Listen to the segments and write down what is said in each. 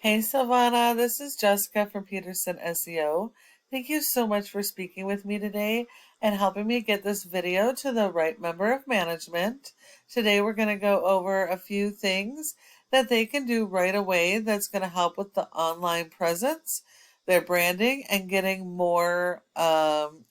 Hey Silvana, this is Jessica from Peterson SEO. Thank you so much for speaking with me today and helping me get this video to the right member of management. Today we're going to go over a few things that they can do right away that's going to help with the online presence, their branding, and getting more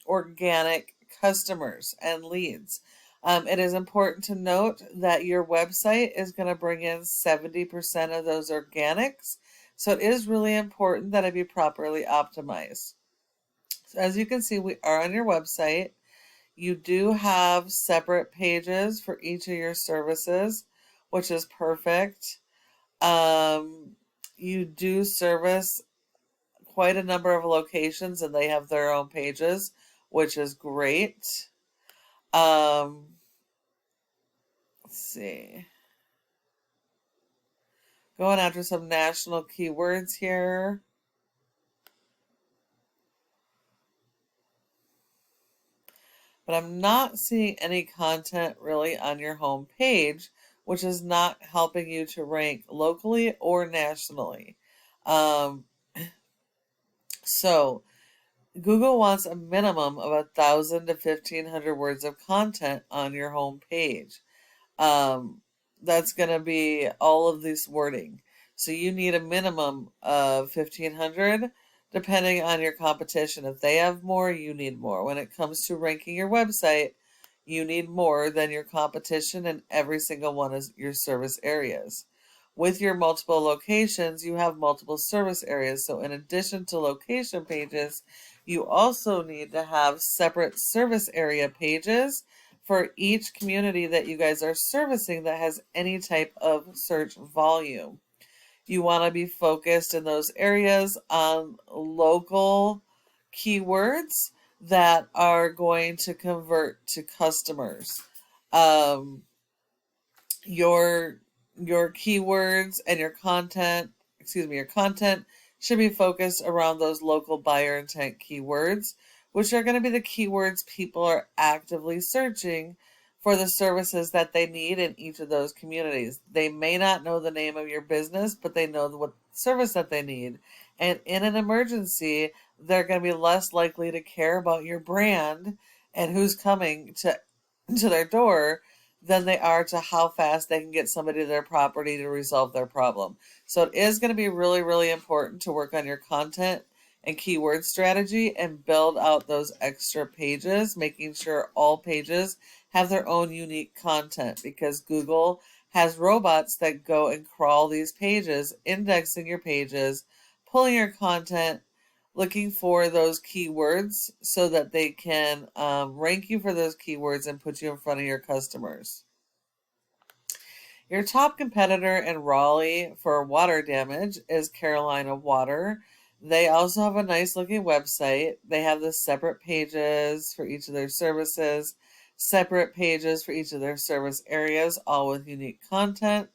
organic customers and leads. It is important to note that your website is going to bring in 70% of those organics. So it is really important that it be properly optimized. So as you can see, we are on your website. You do have separate pages for each of your services, which is perfect. You do service quite a number of locations and they have their own pages, which is great. Let's see. Going after some national keywords here. But I'm not seeing any content really on your home page, which is not helping you to rank locally or nationally. Um, so Google wants a minimum of 1,000 to 1,500 words of content on your home page. That's going to be all of this wording. So you need a minimum of 1,500 depending on your competition. If they have more, you need more. When it comes to ranking your website, you need more than your competition in every single one of your service areas. With your multiple locations, you have multiple service areas. So in addition to location pages, you also need to have separate service area pages for each community that you guys are servicing that has any type of search volume. You want to be focused in those areas on local keywords that are going to convert to customers. Um, your keywords and your content, your content should be focused around those local buyer intent keywords, which are going to be the keywords people are actively searching for the services that they need in each of those communities. They may not know the name of your business, but they know what service that they need. And in an emergency, they're going to be less likely to care about your brand and who's coming to their door than they are to how fast they can get somebody to their property to resolve their problem. So it is going to be really, really important to work on your content and keyword strategy and build out those extra pages, making sure all pages have their own unique content, because Google has robots that go and crawl these pages, indexing your pages, pulling your content, looking for those keywords so that they can rank you for those keywords and put you in front of your customers. Your top competitor in Raleigh for water damage is Carolina Water. They also have a nice looking website. They have the separate pages for each of their services, separate pages for each of their service areas, all with unique content.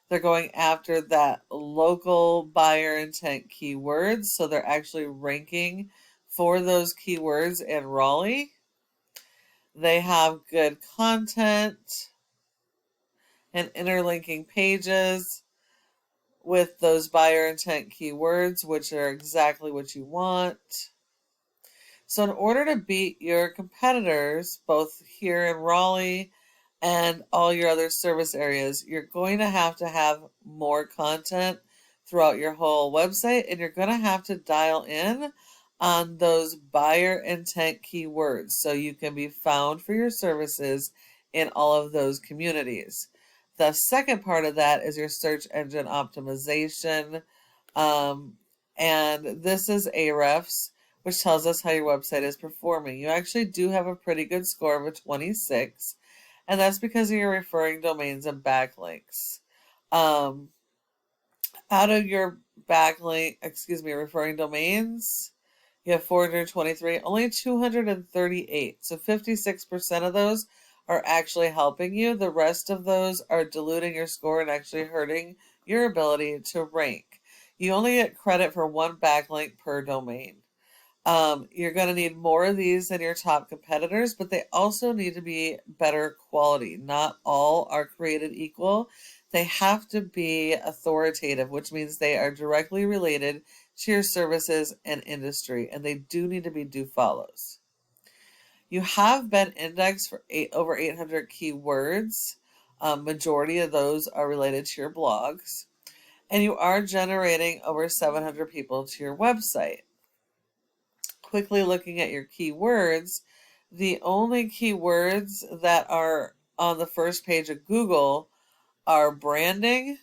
They're going after that local buyer intent keywords, so they're actually ranking for those keywords in Raleigh. They have good content and interlinking pages with those buyer intent keywords, which are exactly what you want. So in order to beat your competitors, both here in Raleigh and all your other service areas, you're going to have more content throughout your whole website, and you're going to have to dial in on those buyer intent keywords so you can be found for your services in all of those communities. The second part of that is your search engine optimization. And this is Ahrefs, which tells us how your website is performing. You actually do have a pretty good score of a 26, and that's because of your referring domains and backlinks. Out of your referring domains, you have 423, only 238. So 56% of those are actually helping you. The rest of those are diluting your score and actually hurting your ability to rank. You only get credit for one backlink per domain. You're going to need more of these than your top competitors, but they also need to be better quality. Not all are created equal. They have to be authoritative, which means they are directly related to your services and industry, and they do need to be do follows. You have been indexed for over 800 keywords. Majority of those are related to your blogs. And you are generating over 700 people to your website. Quickly looking at your keywords, the only keywords that are on the first page of Google are branding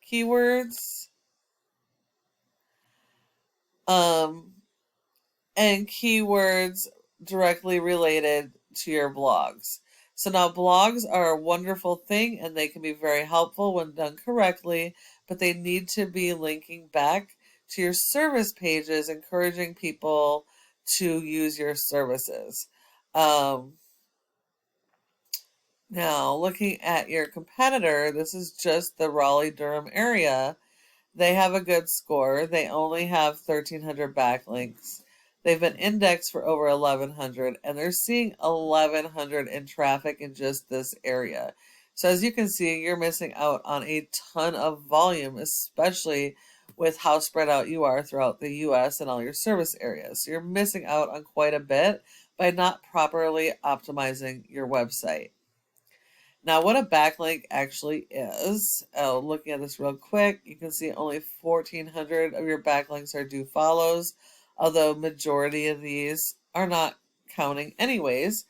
keywords, and keywords directly related to your blogs. So now blogs are a wonderful thing and they can be very helpful when done correctly, but they need to be linking back to your service pages, encouraging people to use your services. Now, looking at your competitor, this is just the Raleigh-Durham area. They have a good score. They only have 1,300 backlinks. They've been indexed for over 1,100, and they're seeing 1,100 in traffic in just this area. So as you can see, you're missing out on a ton of volume, especially with how spread out you are throughout the U.S. and all your service areas. So you're missing out on quite a bit by not properly optimizing your website. Now, what a backlink actually is, looking at this real quick, you can see only 1,400 of your backlinks are do follows, although majority of these are not counting anyways.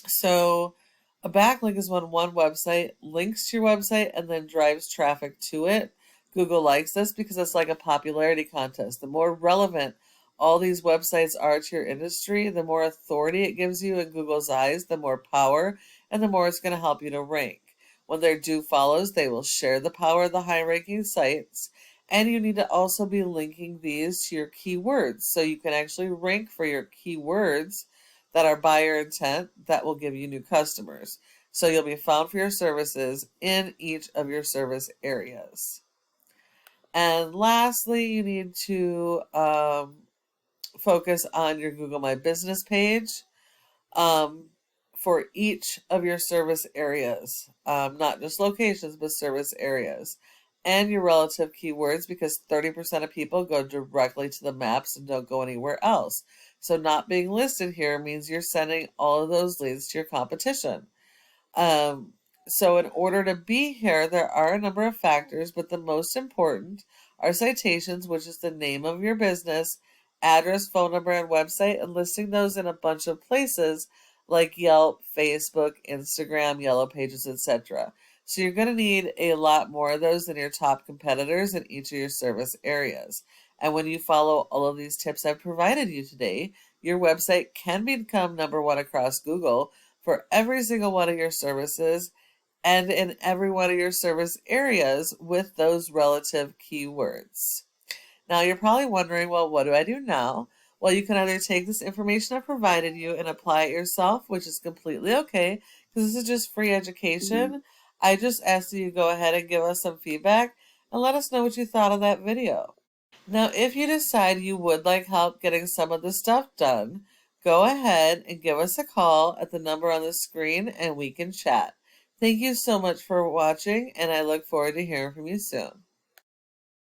So a backlink is when one website links to your website and then drives traffic to it. Google likes this because it's like a popularity contest. The more relevant all these websites are to your industry, the more authority it gives you in Google's eyes, the more power, and the more it's going to help you to rank. When they're do follows, they will share the power of the high ranking sites. And you need to also be linking these to your keywords so you can actually rank for your keywords that are buyer intent that will give you new customers. So you'll be found for your services in each of your service areas. And lastly, you need to focus on your Google My Business page for each of your service areas, not just locations, but service areas, and your relative keywords, because 30% of people go directly to the maps and don't go anywhere else. So not being listed here means you're sending all of those leads to your competition. So in order to be here, there are a number of factors, but the most important are citations, which is the name of your business, address, phone number, and website, and listing those in a bunch of places like Yelp, Facebook, Instagram, Yellow Pages, etc. So you're going to need a lot more of those than your top competitors in each of your service areas. And when you follow all of these tips I've provided you today, your website can become #1 across Google for every single one of your services and in every one of your service areas with those relative keywords. Now, you're probably wondering, well, what do I do now? Well, you can either take this information I've provided you and apply it yourself, which is completely okay, because this is just free education. I just ask that you go ahead and give us some feedback and let us know what you thought of that video. Now, if you decide you would like help getting some of the stuff done, go ahead and give us a call at the number on the screen and we can chat. Thank you so much for watching, and I look forward to hearing from you soon.